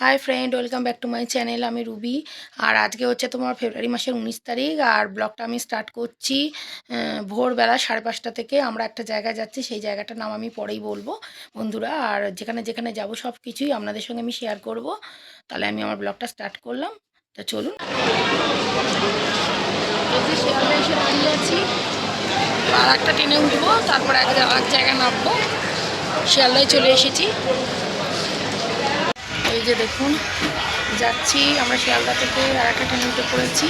High friend welcome back to my channel आमी Ruby और आज के होच्छे तुम्हार फेब्रुआरी मासेर 19 तारीख और ब्लगटा आमी स्टार्ट करছি भोरबेला 5:30 থেকে। আমরা একটা জায়গায় যাচ্ছি, সেই জায়গাটার নাম আমি পরেই বলবো বন্ধুরা। আর যেখানে যেখানে যাব সব কিছুই আপনাদের সঙ্গে আমি শেয়ার করব। তাহলে আমি আমার ব্লগটা স্টার্ট করলাম, তো চলুন। এই যে শিয়ালদা এসে দাঁড়িয়ে আছি, আর একটা ট্রেনে উঠবো, তারপর এক জায়গায় নামবো। শিয়ালদায় চলে এসেছি। এই যে দেখুন যাচ্ছি আমরা শিয়ালদা থেকে, আর একটা ট্রেনে উঠে পড়েছি।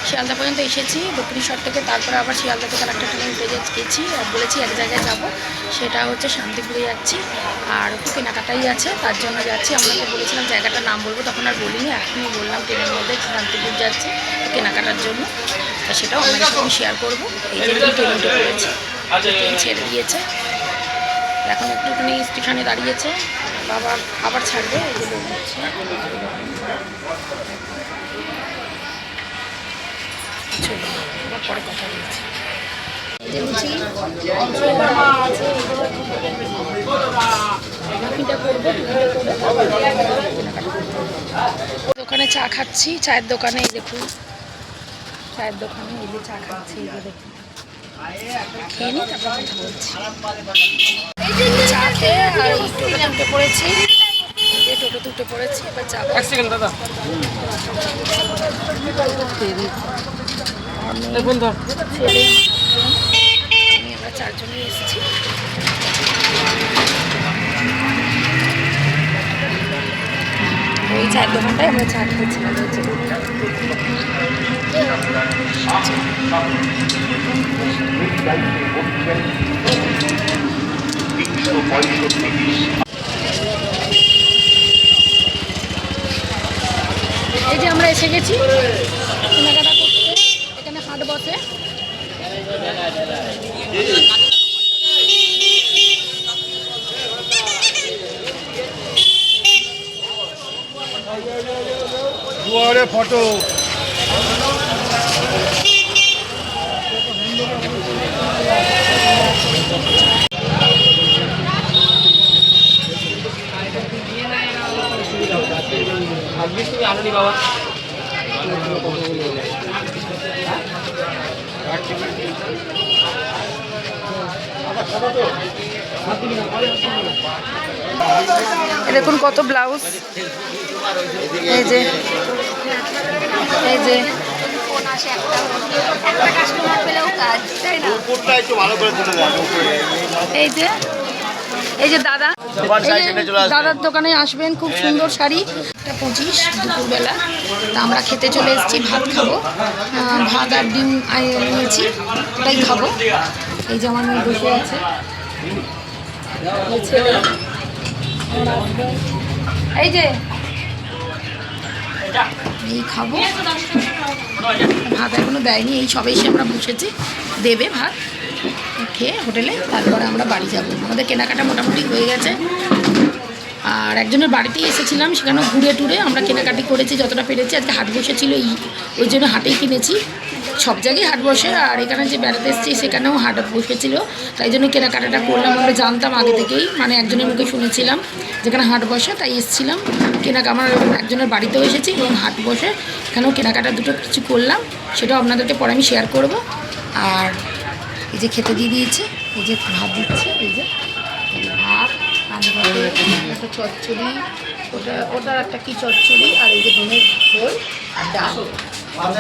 শিয়ালদা পর্যন্ত এসেছি দক্ষিণেশ্বর থেকে, তারপরে আবার শিয়ালদা থেকে আরেকটা ট্রেনে উঠে গেছি আর বলেছি এক জায়গায় যাব, সেটা হচ্ছে শান্তিপুরে যাচ্ছি। আর একটু কেনাকাটাই আছে, তার জন্য যাচ্ছি। আপনাকে বলেছিলাম জায়গাটার নাম বলবো, তখন আর বলিনি, এখনই বললাম ট্রেনের মধ্যে শান্তিপুর যাচ্ছি কেনাকাটার জন্য। তা সেটাও আপনাদের সঙ্গে শেয়ার করবো। এই যে ট্রেনে উঠে পড়েছি, ট্রেন ছেড়ে দিয়েছে, এখন একটুখানি স্টেশনে দাঁড়িয়েছে, বাবা আবার ছাড়বে। এই যে লোক দিচ্ছে, চলো আবার পরে কথা বলছি। দোকানে চা খাচ্ছি, চায়ের দোকানে। এই দেখুন চায়ের দোকানে, এই যে চা খাচ্ছি, এই যে দেখুন খেয়ে নিই, তারপর কথা বলছি। চা খেয়ে আর টোটোতে উঠে পড়েছি, টোটোতে উঠে পড়েছি, এবার চা দাদা আমরা চারজনই এসেছি। ওই চায়ের দোকানটায় আমরা চা খেয়েছিলাম। এই যে আমরা এসে গেছি কেনাকাটা করতে, এখানে হাট বসে। ফটো আননি বাবা। দেখুন কত ব্লাউজ, এই যে এই যে এই যে এই যে দাদা, দাদার দোকানে আসবেন, খুব সুন্দর শাড়ি। 25 দুপুরবেলা, তা আমরা খেতে চলে এসেছি, ভাত খাবো। ভাত আর ডিম নিয়েছি, ওটাই খাবো। এই যে আমার মেয়ে বসে আছে, এই যে এই খাবো। ভাত এখনো দেয়নি, এই সবে এসে আমরা বসেছি, দেবে ভাত খেয়ে হোটেলে, তারপরে আমরা বাড়ি যাব। আমাদের কেনাকাটা মোটামুটি হয়ে গেছে। আর একজনের বাড়িতেই এসেছিলাম, সেখানেও ঘুরে টুরে আমরা কেনাকাটি করেছি যতটা পেরেছি। আজকে হাট বসেছিল, ওই জন্য হাটেই কিনেছি। সব জায়গায় হাট বসে, আর এখানে যে বেড়াতে এসেছি সেখানেও হাট বসেছিল, তাই জন্য কেনাকাটাটা করলাম। আমরা জানতাম আগে থেকেই, মানে একজনের মুখে শুনেছিলাম যেখানে হাট বসে, তাই এসেছিলাম আমার একজনের বাড়িতেও এসেছি এবং হাট বসে এখানেও কেনাকাটা দুটো কিছু করলাম, সেটাও আপনাদেরকে পরে আমি শেয়ার করব। আর এই যে খেতে দিয়ে দিয়েছে, এই যে ভাত দিচ্ছে, এই যে ভাত, একটা চচ্চড়ি, ওটার একটা কি চচ্চড়ি, আর এই যে ডিমের ঝোল আর ডাল, ভাত।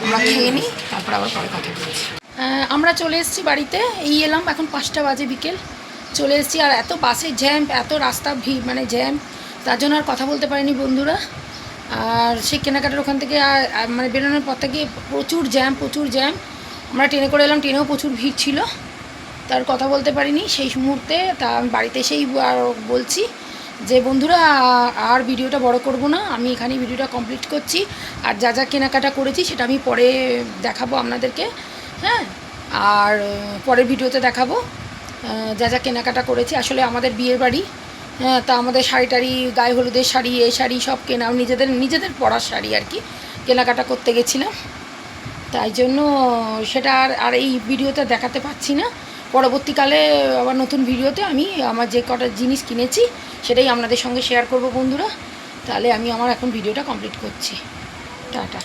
আমরা খেয়ে নিই, তারপর আবার পরে কথা বলছি। আমরা চলে এসেছি বাড়িতে, এই এলাম এখন 5টা বাজে বিকেল, চলে এসেছি। আর এত বাসে জ্যাম, এত রাস্তা ভিড়, মানে জ্যাম, তার জন্য আর কথা বলতে পারিনি বন্ধুরা। আর সেই কেনাকাটার ওখান থেকে আর মানে বেরোনোর পর থেকে প্রচুর জ্যাম। আমরা ট্রেনে করে এলাম, ট্রেনেও প্রচুর ভিড় ছিল, তার কথা বলতে পারিনি সেই মুহূর্তে। তা আমি বাড়িতে এসেই বলছি যে বন্ধুরা আর ভিডিওটা বড় করব না, আমি এখানেই ভিডিওটা কমপ্লিট করছি। আর যা যা কেনাকাটা করেছি সেটা আমি পরে দেখাবো আপনাদেরকে, হ্যাঁ। আর পরের ভিডিওতে দেখাবো যা যা কেনাকাটা করেছি। আসলে আমাদের বিয়ের বাড়ি, হ্যাঁ, তা আমাদের শাড়ি টাড়ি, গায়ে হলুদের শাড়ি, এই শাড়ি সব কেনা, নিজেদের পরার শাড়ি আর কি কেনাকাটা করতে গেছিলাম। তাই জন্য সেটা আর এই ভিডিওতে দেখাতে পাচ্ছি না। পরবর্তীকালে আবার নতুন ভিডিওতে আমি আমার যে কটা জিনিস কিনেছি সেটাই আপনাদের সঙ্গে শেয়ার করব বন্ধুরা। তাহলে আমি আমার এখন ভিডিওটা কমপ্লিট করছি। টাটা।